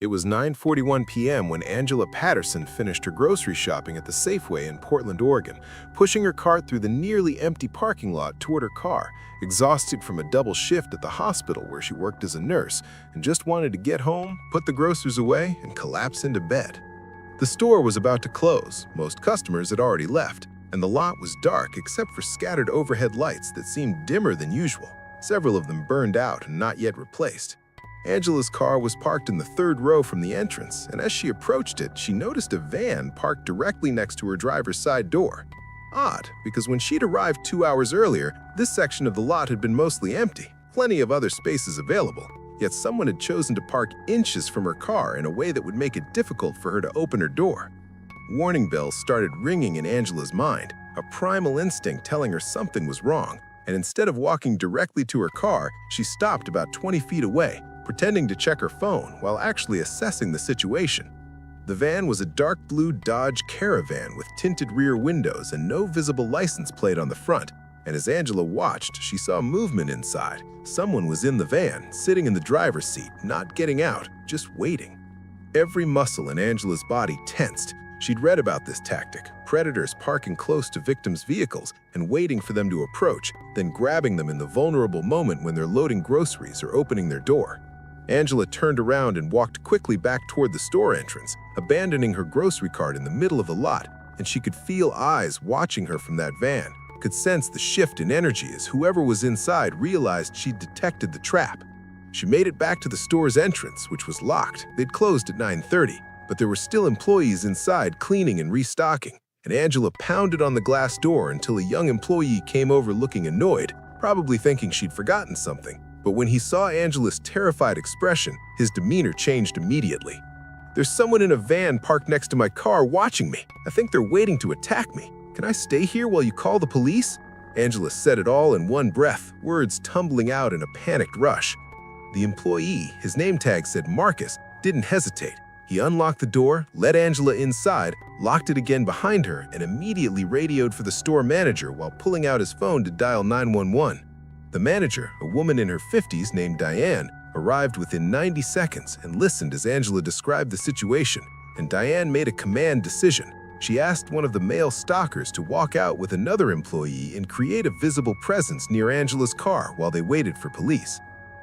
It was 9:41 p.m. when Angela Patterson finished her grocery shopping at the Safeway in Portland, Oregon, pushing her cart through the nearly empty parking lot toward her car, exhausted from a double shift at the hospital where she worked as a nurse and just wanted to get home, put the groceries away, and collapse into bed. The store was about to close. Most customers had already left, and the lot was dark except for scattered overhead lights that seemed dimmer than usual, several of them burned out and not yet replaced. Angela's car was parked in the third row from the entrance, and as she approached it, she noticed a van parked directly next to her driver's side door. Odd, because when she'd arrived 2 hours earlier, this section of the lot had been mostly empty, plenty of other spaces available, yet someone had chosen to park inches from her car in a way that would make it difficult for her to open her door. Warning bells started ringing in Angela's mind, a primal instinct telling her something was wrong, and instead of walking directly to her car, she stopped about 20 feet away, pretending to check her phone while actually assessing the situation. The van was a dark blue Dodge Caravan with tinted rear windows and no visible license plate on the front, and as Angela watched, she saw movement inside. Someone was in the van, sitting in the driver's seat, not getting out, just waiting. Every muscle in Angela's body tensed. She'd read about this tactic, predators parking close to victims' vehicles and waiting for them to approach, then grabbing them in the vulnerable moment when they're loading groceries or opening their door. Angela turned around and walked quickly back toward the store entrance, abandoning her grocery cart in the middle of the lot, and she could feel eyes watching her from that van, could sense the shift in energy as whoever was inside realized she'd detected the trap. She made it back to the store's entrance, which was locked. They'd closed at 9:30, but there were still employees inside cleaning and restocking, and Angela pounded on the glass door until a young employee came over looking annoyed, probably thinking she'd forgotten something. But when he saw Angela's terrified expression, his demeanor changed immediately. "There's someone in a van parked next to my car watching me. I think they're waiting to attack me. Can I stay here while you call the police?" Angela said it all in one breath, words tumbling out in a panicked rush. The employee, his name tag said Marcus, didn't hesitate. He unlocked the door, let Angela inside, locked it again behind her, and immediately radioed for the store manager while pulling out his phone to dial 911. The manager, a woman in her 50s named Diane, arrived within 90 seconds and listened as Angela described the situation, and Diane made a command decision. She asked one of the male stalkers to walk out with another employee and create a visible presence near Angela's car while they waited for police.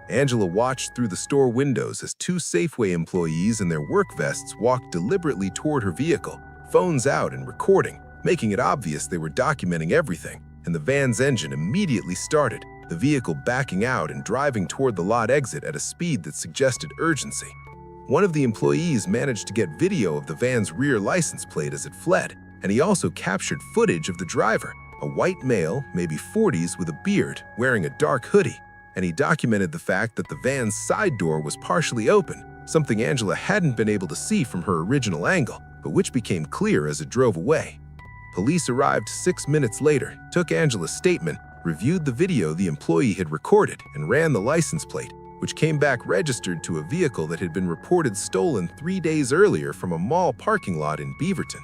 Angela watched through the store windows as two Safeway employees in their work vests walked deliberately toward her vehicle, phones out and recording, making it obvious they were documenting everything, and the van's engine immediately started, the vehicle backing out and driving toward the lot exit at a speed that suggested urgency. One of the employees managed to get video of the van's rear license plate as it fled, and he also captured footage of the driver, a white male, maybe 40s, with a beard, wearing a dark hoodie, and he documented the fact that the van's side door was partially open, something Angela hadn't been able to see from her original angle, but which became clear as it drove away. Police arrived 6 minutes later, took Angela's statement, reviewed the video the employee had recorded, and ran the license plate, which came back registered to a vehicle that had been reported stolen 3 days earlier from a mall parking lot in Beaverton.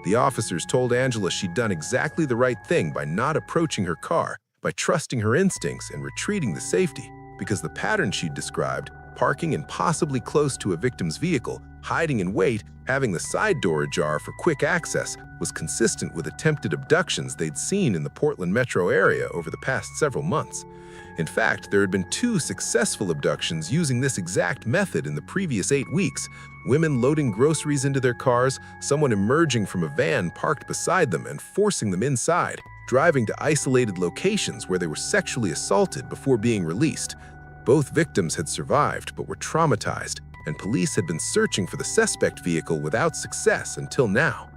The officers told Angela she'd done exactly the right thing by not approaching her car, by trusting her instincts and retreating to safety, because the pattern she'd described, parking impossibly close to a victim's vehicle, hiding in wait, having the side door ajar for quick access, was consistent with attempted abductions they'd seen in the Portland metro area over the past several months. In fact, there had been 2 successful abductions using this exact method in the previous 8 weeks, women loading groceries into their cars, someone emerging from a van parked beside them and forcing them inside, driving to isolated locations where they were sexually assaulted before being released. Both victims had survived but were traumatized, and police had been searching for the suspect vehicle without success until now.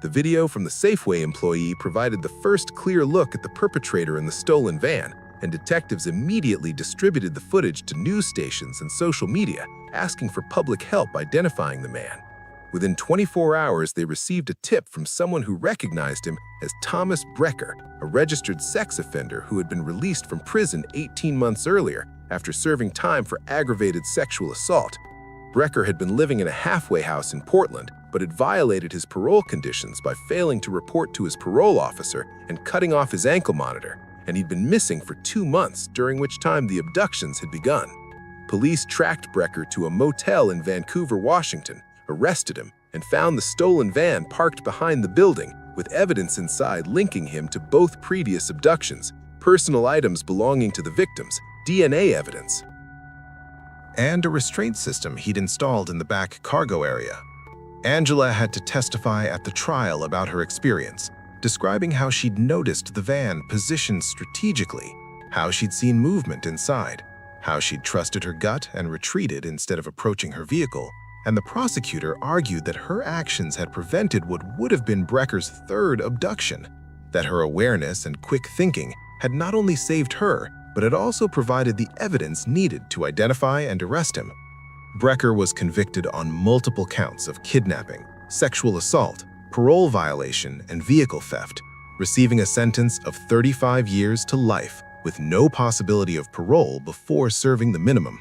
The video from the Safeway employee provided the first clear look at the perpetrator in the stolen van, and detectives immediately distributed the footage to news stations and social media, asking for public help identifying the man. Within 24 hours, they received a tip from someone who recognized him as Thomas Brecker, a registered sex offender who had been released from prison 18 months earlier after serving time for aggravated sexual assault. Brecker had been living in a halfway house in Portland, but had violated his parole conditions by failing to report to his parole officer and cutting off his ankle monitor, and he'd been missing for 2 months, during which time the abductions had begun. Police tracked Brecker to a motel in Vancouver, Washington, arrested him, and found the stolen van parked behind the building, with evidence inside linking him to both previous abductions, personal items belonging to the victims, DNA evidence, and a restraint system he'd installed in the back cargo area. Angela had to testify at the trial about her experience, describing how she'd noticed the van positioned strategically, how she'd seen movement inside, how she'd trusted her gut and retreated instead of approaching her vehicle, and the prosecutor argued that her actions had prevented what would have been Brecker's third abduction, that her awareness and quick thinking had not only saved her, but had also provided the evidence needed to identify and arrest him. Brecker was convicted on multiple counts of kidnapping, sexual assault, parole violation, and vehicle theft, receiving a sentence of 35 years to life with no possibility of parole before serving the minimum.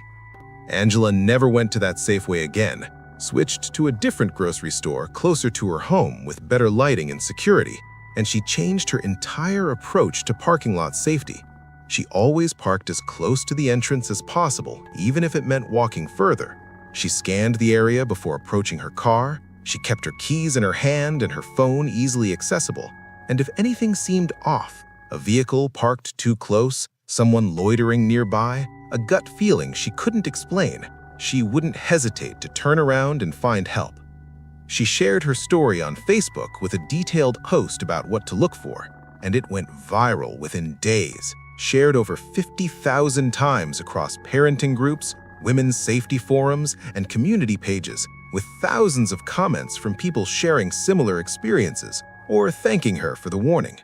Angela never went to that Safeway again, switched to a different grocery store closer to her home with better lighting and security, and she changed her entire approach to parking lot safety. She always parked as close to the entrance as possible, even if it meant walking further. She scanned the area before approaching her car, she kept her keys in her hand and her phone easily accessible, and if anything seemed off, a vehicle parked too close, someone loitering nearby, a gut feeling she couldn't explain, she wouldn't hesitate to turn around and find help. She shared her story on Facebook with a detailed post about what to look for, and it went viral within days, shared over 50,000 times across parenting groups, women's safety forums, and community pages, with thousands of comments from people sharing similar experiences or thanking her for the warning.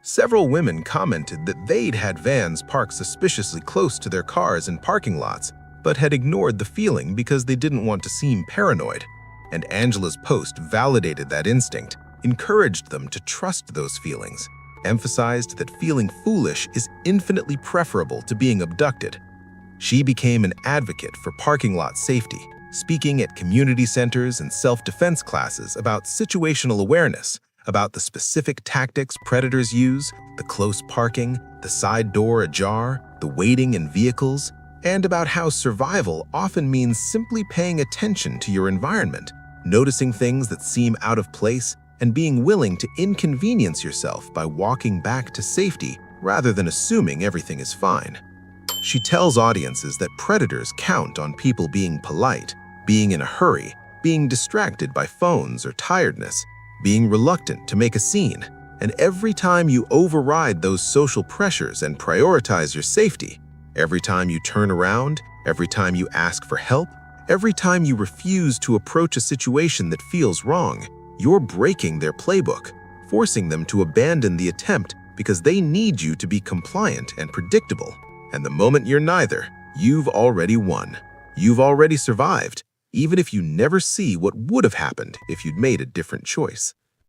Several women commented that they'd had vans parked suspiciously close to their cars in parking lots, but had ignored the feeling because they didn't want to seem paranoid. And Angela's post validated that instinct, encouraged them to trust those feelings, emphasized that feeling foolish is infinitely preferable to being abducted. She became an advocate for parking lot safety, speaking at community centers and self-defense classes about situational awareness, about the specific tactics predators use, the close parking, the side door ajar, the waiting in vehicles, and about how survival often means simply paying attention to your environment, noticing things that seem out of place, and being willing to inconvenience yourself by walking back to safety rather than assuming everything is fine. She tells audiences that predators count on people being polite, being in a hurry, being distracted by phones or tiredness, being reluctant to make a scene, and every time you override those social pressures and prioritize your safety, every time you turn around, every time you ask for help, every time you refuse to approach a situation that feels wrong, you're breaking their playbook, forcing them to abandon the attempt because they need you to be compliant and predictable. And the moment you're neither, you've already won. You've already survived, even if you never see what would have happened if you'd made a different choice.